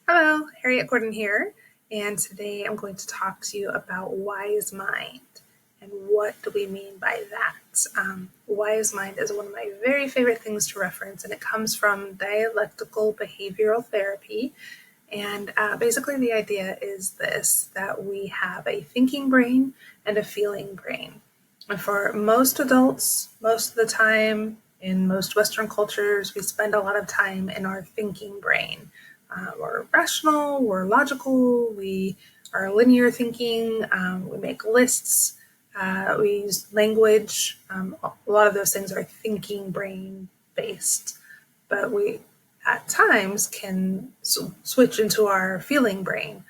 Hello, Harriet Gordon here, and today I'm going to talk to you about wise mind. And what do we mean by that? Wise mind is one of my very favorite things to reference, and it comes from dialectical behavioral therapy. And basically, the idea is this that we have a thinking brain and a feeling brain. And for most adults, most of the time, in most Western cultures, we spend a lot of time in our thinking brain. We're rational, we're logical, we are linear thinking, we make lists, we use language. A lot of those things are thinking brain based, but we at times can switch into our feeling brain.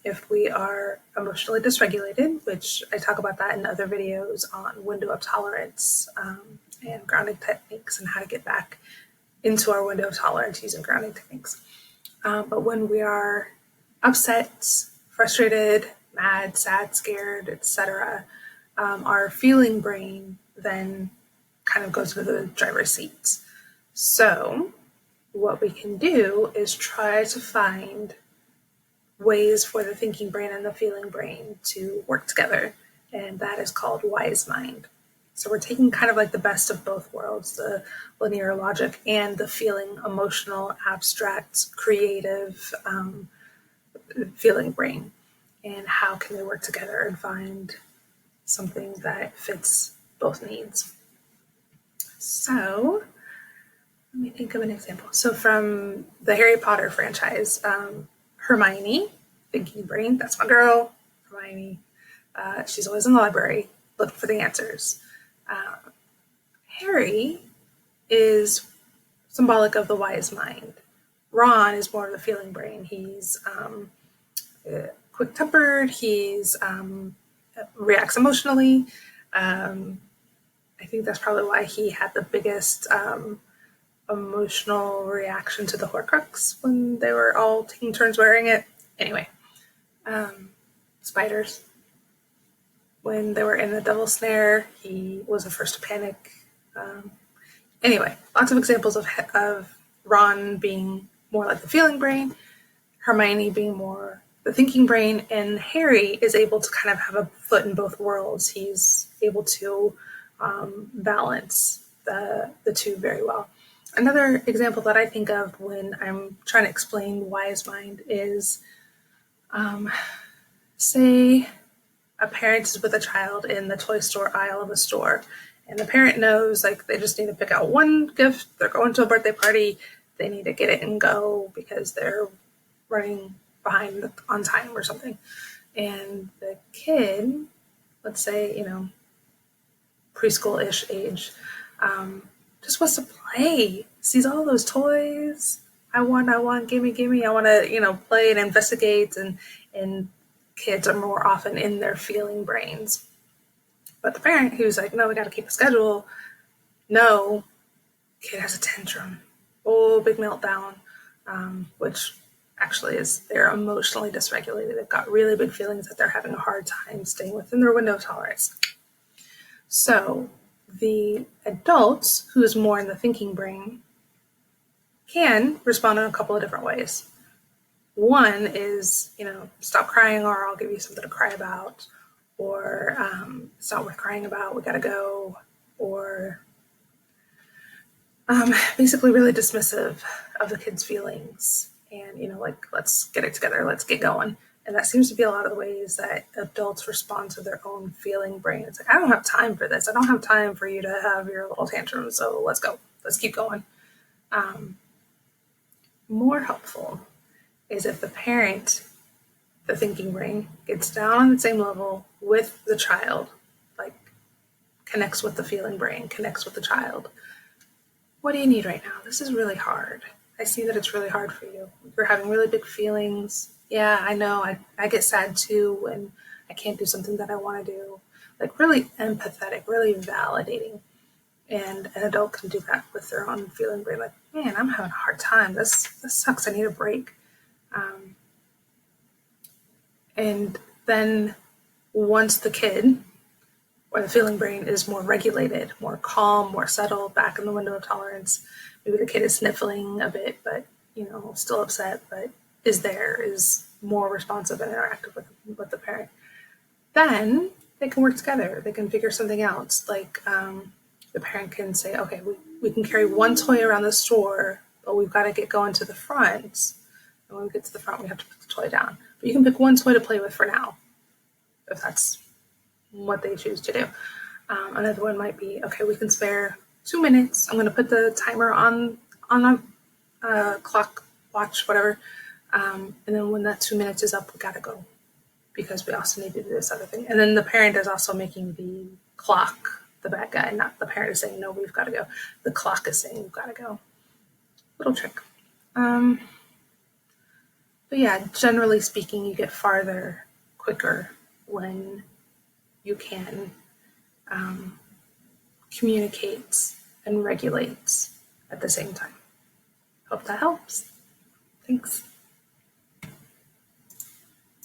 If we are emotionally dysregulated, which I talk about that in other videos on window of tolerance and grounding techniques and how to get back into our window of tolerance using grounding techniques. But when we are upset, frustrated, mad, sad, scared, etc., our feeling brain then kind of goes to the driver's seat. So what we can do is try to find ways for the thinking brain and the feeling brain to work together, and that is called wise mind. So we're taking kind of like the best of both worlds, the linear logic and the feeling, emotional, abstract, creative feeling brain, and how can they work together and find something that fits both needs. So let me think of an example. So from the Harry Potter franchise, Hermione, thinking brain, that's my girl, Hermione. She's always in the library looking for the answers. Harry is symbolic of the wise mind. Ron is more of the feeling brain. He's quick-tempered. He's reacts emotionally. I think that's probably why he had the biggest emotional reaction to the Horcrux when they were all taking turns wearing it. Anyway, spiders. When they were in the devil's snare, he was the first to panic. Anyway, lots of examples of Ron being more like the feeling brain, Hermione being more the thinking brain, and Harry is able to kind of have a foot in both worlds. He's able to balance the two very well. Another example that I think of when I'm trying to explain wise mind is, say a parent is with a child in the toy store aisle of a store, and the parent knows like they just need to pick out one gift. They're going to a birthday party. They need to get it and go because they're running behind on time or something. And the kid, let's say, preschool-ish age, just wants to play, sees all those toys. I want, gimme. I want to, play and investigate, and kids are more often in their feeling brains. But the parent who's like, no, we got to keep a schedule. No, kid has a tantrum. Oh, big meltdown, which actually is they're emotionally dysregulated. They've got really big feelings that they're having a hard time staying within their window of tolerance. So the adults who's more in the thinking brain can respond in a couple of different ways. One is, stop crying or I'll give you something to cry about, or it's not worth crying about, we gotta go, or basically really dismissive of the kid's feelings and, let's get it together, let's get going. And that seems to be a lot of the ways that adults respond to their own feeling brain. It's like, I don't have time for this. I don't have time for you to have your little tantrum. So let's go. Let's keep going. More helpful is if the parent, the thinking brain, gets down on the same level with the child, like connects with the feeling brain, connects with the child. What do you need right now? This is really hard. I see that it's really hard for you. You're having really big feelings. Yeah, I know. I get sad too when I can't do something that I want to do. Like really empathetic, really validating. And an adult can do that with their own feeling brain. Like, man, I'm having a hard time. This sucks. I need a break. And then once the kid or the feeling brain is more regulated, more calm, more settled, back in the window of tolerance, maybe the kid is sniffling a bit, but, still upset, but is more responsive and interactive with the parent, then they can work together. They can figure something out. Like the parent can say, okay, we can carry one toy around the store, but we've got to get going to the front. And when we get to the front, we have to put the toy down. But you can pick one toy to play with for now, if that's what they choose to do. Another one might be, okay, we can spare 2 minutes. I'm going to put the timer on a clock, watch, whatever. And then when that 2 minutes is up, we got to go because we also need to do this other thing. And then the parent is also making the clock the bad guy, not the parent is saying, no, we've got to go. The clock is saying, we've got to go. Little trick. But yeah, generally speaking, you get farther quicker when you can communicate and regulate at the same time. Hope that helps. Thanks.